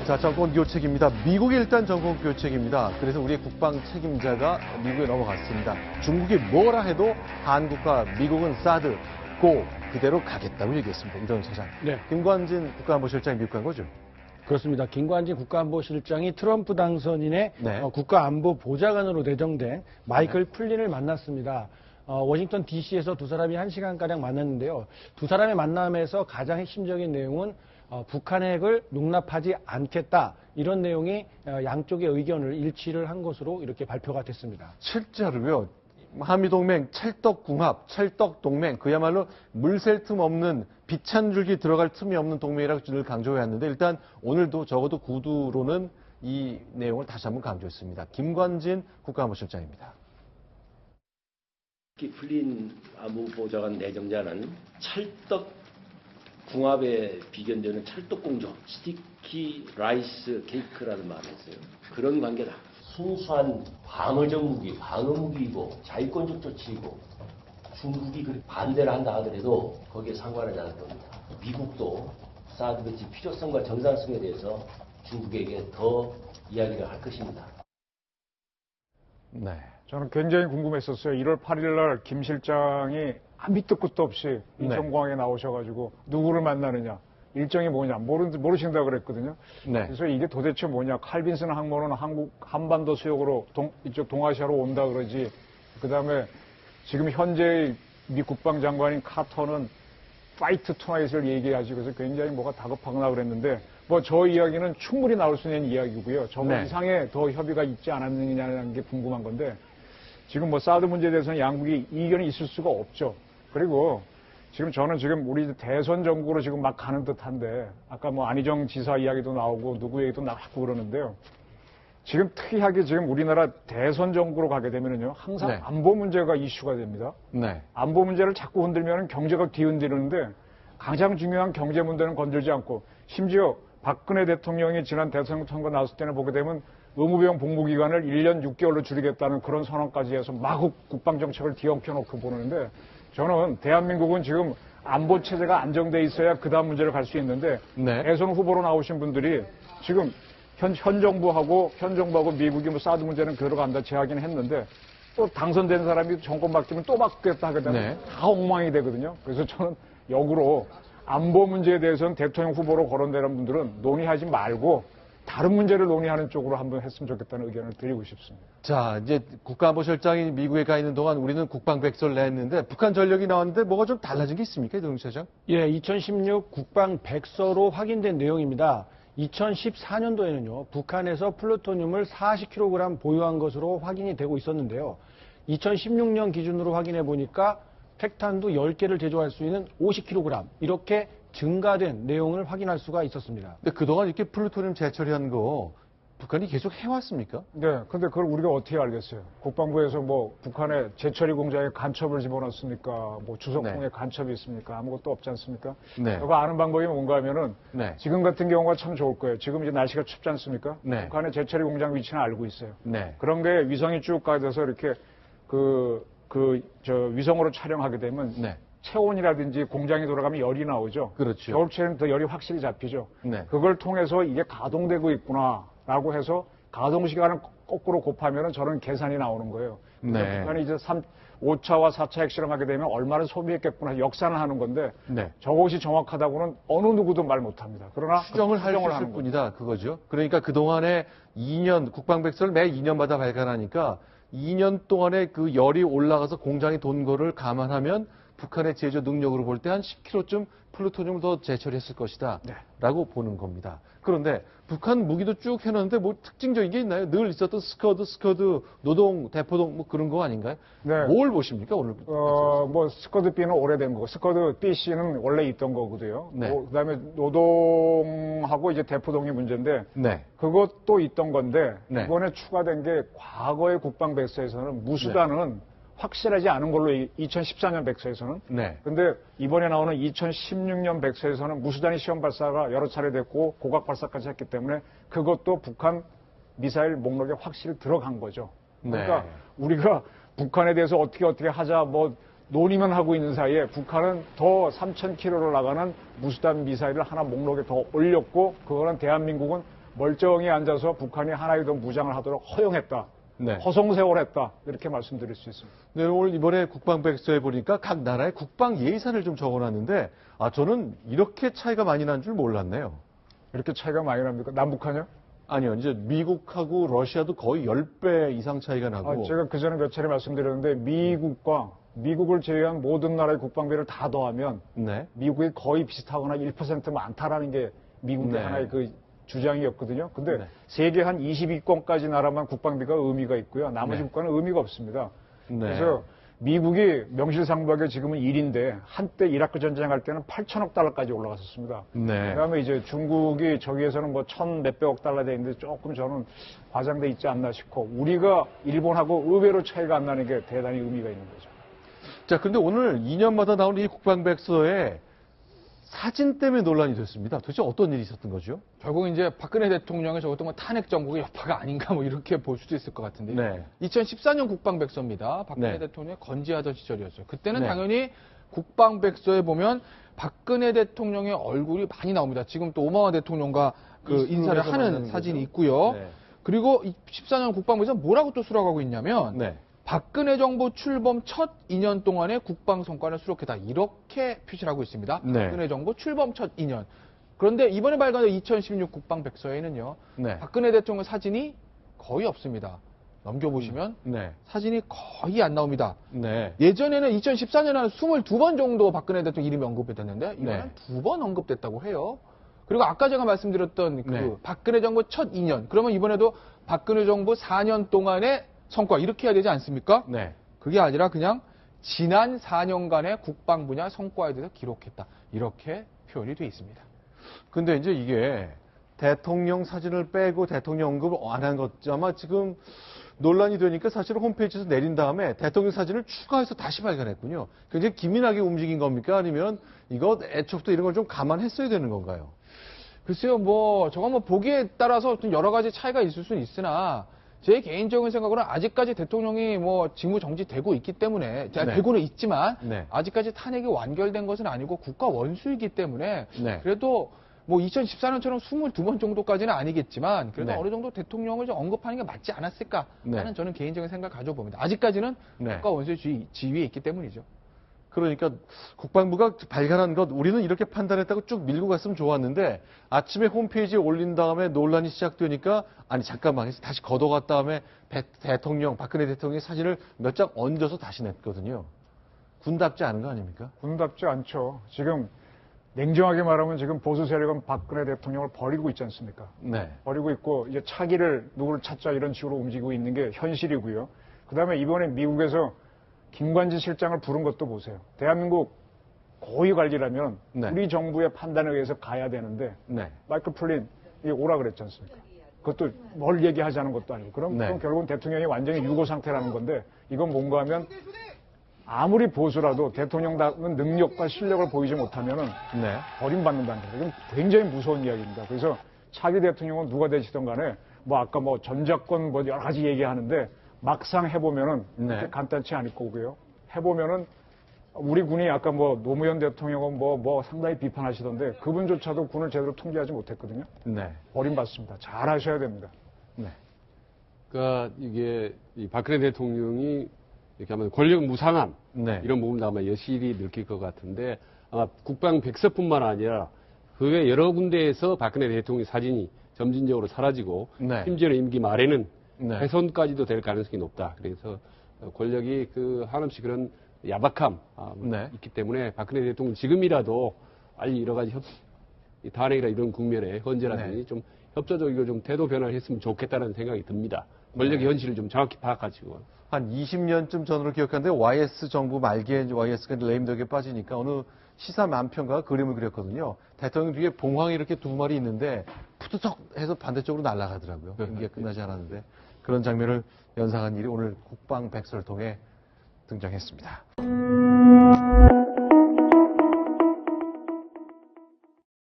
자, 정권 교체입니다. 미국이 일단 정권 교체입니다. 그래서 우리의 국방 책임자가 미국에 넘어갔습니다. 중국이 뭐라 해도 한국과 미국은 사드 고 그대로 가겠다고 얘기했습니다. 이런 사장. 네. 김관진 국가안보실장이 미국 간 거죠? 그렇습니다. 김관진 국가안보실장이 트럼프 당선인의 네. 국가안보 보좌관으로 내정된 마이클 플린을 만났습니다. 워싱턴 DC에서 두 사람이 1시간가량 만났는데요. 두 사람의 만남에서 가장 핵심적인 내용은 북한의 핵을 용납하지 않겠다. 이런 내용이 양쪽의 의견을 일치를 한 것으로 이렇게 발표가 됐습니다. 실제로요. 한미동맹 찰떡궁합, 찰떡동맹 그야말로 물샐 틈 없는 빛 한 줄기 들어갈 틈이 없는 동맹이라고 늘 강조해왔는데 일단 오늘도 적어도 구두로는 이 내용을 다시 한번 강조했습니다. 김관진 국가안보실장입니다. 플린 안보보좌관 내정자는 찰떡 궁합에 비견되는 찰떡공조, 스티키 라이스 케이크라는 말을 했어요. 그런 관계다. 순수한 방어적 무기, 방어 무기이고 자위권적 조치이고 중국이 반대를 한다 하더라도 거기에 상관하지 않을 겁니다. 미국도 사드 배치 필요성과 정당성에 대해서 중국에게 더 이야기를 할 것입니다. 네. 저는 굉장히 궁금했었어요. 1월 8일 날 김 실장이 밑도 끝도 없이 인천공항에 나오셔가지고 누구를 만나느냐, 일정이 뭐냐 모르신다 그랬거든요. 네. 그래서 이게 도대체 뭐냐, 칼빈슨 항모는 한국 한반도 수역으로 이쪽 동아시아로 온다 그러지. 그다음에 지금 현재 미 국방장관인 카터는 파이트 투나잇을 얘기하시고 그래서 굉장히 뭐가 다급하거나 그랬는데 뭐 저 이야기는 충분히 나올 수 있는 이야기고요. 저 네. 이상의 더 협의가 있지 않았느냐는 게 궁금한 건데 지금 뭐 사드 문제에 대해서는 양국이 이견이 있을 수가 없죠. 그리고 저는 우리 대선 정국으로 지금 막 가는 듯한데 아까 뭐 안희정 지사 이야기도 나오고 누구 얘기도 나왔고 그러는데요. 지금 특이하게 지금 우리나라 대선 정국으로 가게 되면은요 항상 네. 안보 문제가 이슈가 됩니다. 네. 안보 문제를 자꾸 흔들면 경제가 뒤흔들리는데 가장 중요한 경제 문제는 건들지 않고 심지어 박근혜 대통령이 지난 대통령 선거 나왔을 때는 보게 되면 의무병 복무기간을 1년 6개월로 줄이겠다는 그런 선언까지 해서 마구 국방정책을 뒤엉켜놓고 보는데 저는 대한민국은 지금 안보 체제가 안정돼 있어야 그 다음 문제를 갈 수 있는데 네. 대선 후보로 나오신 분들이 지금 현 정부하고 미국이 뭐 사드 문제는 그대로 간다 제하긴 했는데 또 당선된 사람이 정권 바뀌면 또 바뀌겠다 하게 되면 네. 다 엉망이 되거든요. 그래서 저는 역으로 안보 문제에 대해서는 대통령 후보로 거론되는 분들은 논의하지 말고 다른 문제를 논의하는 쪽으로 한번 했으면 좋겠다는 의견을 드리고 싶습니다. 자, 이제 국가안보실장이 미국에 가 있는 동안 우리는 국방백서를 냈는데 북한 전력이 나왔는데 뭐가 좀 달라진 게 있습니까, 이동훈 차장? 예, 2016 국방백서로 확인된 내용입니다. 2014년도에는요, 북한에서 플루토늄을 40kg 보유한 것으로 확인이 되고 있었는데요. 2016년 기준으로 확인해 보니까 핵탄두 10개를 제조할 수 있는 50kg, 이렇게 증가된 내용을 확인할 수가 있었습니다. 근데 그동안 이렇게 플루토늄 재처리한 거 북한이 계속 해왔습니까? 네, 근데 그걸 우리가 어떻게 알겠어요? 국방부에서 뭐 북한의 재처리 공장에 간첩을 집어넣습니까? 뭐 주석통에 네. 간첩이 있습니까? 아무것도 없지 않습니까? 네. 그거 아는 방법이 뭔가 하면은 네. 지금 같은 경우가 참 좋을 거예요. 지금 이제 날씨가 춥지 않습니까? 네. 북한의 재처리 공장 위치는 알고 있어요. 네. 그런 게 위성이 쭉 가져서 이렇게 위성으로 촬영하게 되면 네. 체온이라든지 공장이 돌아가면 열이 나오죠. 그렇죠. 겨울철에는 더 열이 확실히 잡히죠. 네. 그걸 통해서 이게 가동되고 있구나라고 해서 가동 시간을 거꾸로 곱하면 저런 계산이 나오는 거예요. 네. 북한이 이제 5차와 4차 핵실험하게 되면 얼마나 소비했겠구나 역산을 하는 건데 네. 저것이 정확하다고는 어느 누구도 말 못합니다. 그러나 추정을 할 수 있을 하는 뿐이다, 그거죠. 그러니까 그동안에 2년, 국방백서를 매 2년마다 발간하니까 2년 동안에 그 열이 올라가서 공장이 돈 거를 감안하면 북한의 제조 능력으로 볼 때 한 10kg쯤 플루토늄을 더 제처리했을 것이다. 네. 라고 보는 겁니다. 그런데 북한 무기도 쭉 해놨는데 뭐 특징적인 게 있나요? 늘 있었던 스커드, 노동, 대포동 뭐 그런 거 아닌가요? 네. 뭘 보십니까, 오늘? 뭐 스커드 B는 오래된 거고 스커드 BC는 원래 있던 거거든요. 네. 그다음에 노동하고 이제 대포동이 문제인데 네. 그것도 있던 건데 네. 이번에 추가된 게 과거의 국방백서에서는 무수단은 확실하지 않은 걸로 2014년 백서에서는. 네. 근데 이번에 나오는 2016년 백서에서는 무수단위 시험 발사가 여러 차례 됐고 고각 발사까지 했기 때문에 그것도 북한 미사일 목록에 확실히 들어간 거죠. 그러니까 네. 우리가 북한에 대해서 어떻게 하자 뭐 논의만 하고 있는 사이에 북한은 더 3,000km로 나가는 무수단 미사일을 하나 목록에 더 올렸고 그거는 대한민국은 멀쩡히 앉아서 북한이 하나의 더 무장을 하도록 허용했다. 네. 허송세월했다. 이렇게 말씀드릴 수 있습니다. 네, 오늘 이번에 국방백서에 보니까 각 나라의 국방 예산을 좀 적어놨는데, 저는 이렇게 차이가 많이 난 줄 몰랐네요. 이렇게 차이가 많이 납니까? 남북한요? 아니요, 이제 미국하고 러시아도 거의 10배 이상 차이가 나고. 제가 그 전에 몇 차례 말씀드렸는데 미국을 제외한 모든 나라의 국방비를 다 더하면 네. 미국이 거의 비슷하거나 1% 많다라는 게 미국의 네. 하나의 그 주장이었거든요. 근데 네. 세계 한 20위권까지 나라만 국방비가 의미가 있고요. 나머지 네. 국가는 의미가 없습니다. 네. 그래서 미국이 명실상부하게 지금은 1인데 한때 이라크 전쟁할 때는 8천억 달러까지 올라갔었습니다. 네. 그다음에 이제 중국이 저기에서는 뭐 1,몇백억 달러 돼 있는데 조금 저는 과장돼 있지 않나 싶고 우리가 일본하고 의외로 차이가 안 나는 게 대단히 의미가 있는 거죠. 자, 근데 오늘 2년마다 나오는 이 국방백서에 사진 때문에 논란이 됐습니다. 도대체 어떤 일이 있었던 거죠? 결국 이제 박근혜 대통령의 적었던 건 탄핵 정국의 여파가 아닌가 뭐 이렇게 볼 수도 있을 것 같은데. 네. 2014년 국방백서입니다. 박근혜 네. 대통령이 건재하던 시절이었죠. 그때는 네. 당연히 국방백서에 보면 박근혜 대통령의 얼굴이 많이 나옵니다. 지금 또 오바마 대통령과 그 인사를 이스라엘에서 하는 만나는 사진이 거죠? 있고요. 네. 그리고 14년 국방백서 뭐라고 또 수락하고 있냐면 네. 박근혜 정부 출범 첫 2년 동안의 국방 성과를 수록했다. 이렇게 표시를 하고 있습니다. 네. 박근혜 정부 출범 첫 2년. 그런데 이번에 발간된 2016 국방백서에는요. 네. 박근혜 대통령 사진이 거의 없습니다. 넘겨보시면 네. 사진이 거의 안 나옵니다. 네. 예전에는 2014년에 한 22번 정도 박근혜 대통령 이름이 언급이 됐는데 이번엔 네. 2번 언급됐다고 해요. 그리고 아까 제가 말씀드렸던 그 네. 박근혜 정부 첫 2년. 그러면 이번에도 박근혜 정부 4년 동안의 성과 이렇게 해야 되지 않습니까? 네. 그게 아니라 그냥 지난 4년간의 국방 분야 성과에 대해서 기록했다. 이렇게 표현이 되어 있습니다. 근데 이제 이게 대통령 사진을 빼고 대통령 언급을 안 한 것, 아마 지금 논란이 되니까 사실은 홈페이지에서 내린 다음에 대통령 사진을 추가해서 다시 발견했군요. 굉장히 기민하게 움직인 겁니까? 아니면 이거 애초부터 이런 걸 좀 감안했어야 되는 건가요? 글쎄요, 저건 보기에 따라서 좀 여러 가지 차이가 있을 수는 있으나, 제 개인적인 생각으로는 아직까지 대통령이 직무 정지되고 있기 때문에, 네. 되고는 있지만, 네. 아직까지 탄핵이 완결된 것은 아니고 국가 원수이기 때문에, 네. 그래도 2014년처럼 22번 정도까지는 아니겠지만, 그래도 네. 어느 정도 대통령을 좀 언급하는 게 맞지 않았을까 하는 네. 저는 개인적인 생각을 가져봅니다. 아직까지는 네. 국가 원수의 지위에 있기 때문이죠. 그러니까 국방부가 발간한 것 우리는 이렇게 판단했다고 쭉 밀고 갔으면 좋았는데 아침에 홈페이지에 올린 다음에 논란이 시작되니까 아니 잠깐만 해서 다시 걷어갔 다음에 박근혜 대통령의 사진을 몇 장 얹어서 다시 냈거든요. 군답지 않은 거 아닙니까? 군답지 않죠. 지금 냉정하게 말하면 지금 보수 세력은 박근혜 대통령을 버리고 있지 않습니까? 네. 버리고 있고 이제 차기를 누구를 찾자 이런 식으로 움직이고 있는 게 현실이고요. 그다음에 이번에 미국에서 김관진 실장을 부른 것도 보세요. 대한민국 고위 관리라면 네. 우리 정부의 판단에 의해서 가야 되는데 네. 마이클 플린 오라 그랬지 않습니까? 그것도 뭘 얘기하자는 것도 아니고 그럼 네. 결국은 대통령이 완전히 유고 상태라는 건데 이건 뭔가 하면 아무리 보수라도 대통령다운 능력과 실력을 보이지 못하면은 네. 버림받는다는 거죠. 이건 굉장히 무서운 이야기입니다. 그래서 차기 대통령은 누가 되시던 간에 아까 전작권 여러 가지 얘기하는데 막상 해보면은 네. 그렇게 간단치 않을 거고요. 해보면은 우리 군이 아까 노무현 대통령은 상당히 비판하시던데 그분조차도 군을 제대로 통제하지 못했거든요. 네. 버림받습니다. 잘 하셔야 됩니다. 네. 그러니까 이게 이 박근혜 대통령이 이렇게 하면 권력 무상함 네. 이런 부분도 아마 여실히 느낄 것 같은데 아마 국방 백서뿐만 아니라 그 외 여러 군데에서 박근혜 대통령 사진이 점진적으로 사라지고 네. 심지어는 임기 말에는 네. 훼손까지도 될 가능성이 높다. 그래서 권력이 한없이 그런 야박함 네. 있기 때문에 박근혜 대통령 지금이라도 빨리 여러 가지 탄핵이나 이런 국면에 헌재라든지 네. 좀 협조적이고 좀 태도 변화를 했으면 좋겠다는 생각이 듭니다. 권력의 네. 현실을 좀 정확히 파악하시고. 한 20년쯤 전으로 기억하는데 YS 정부 말기에 YS가 레임덕에 빠지니까 어느 시사 만평가가 그림을 그렸거든요. 대통령 뒤에 봉황이 이렇게 두 마리 있는데 푸드덕 해서 반대쪽으로 날아가더라고요. 임기가 끝나지 않았는데 그런 장면을 연상한 일이 오늘 국방백서를 통해 등장했습니다.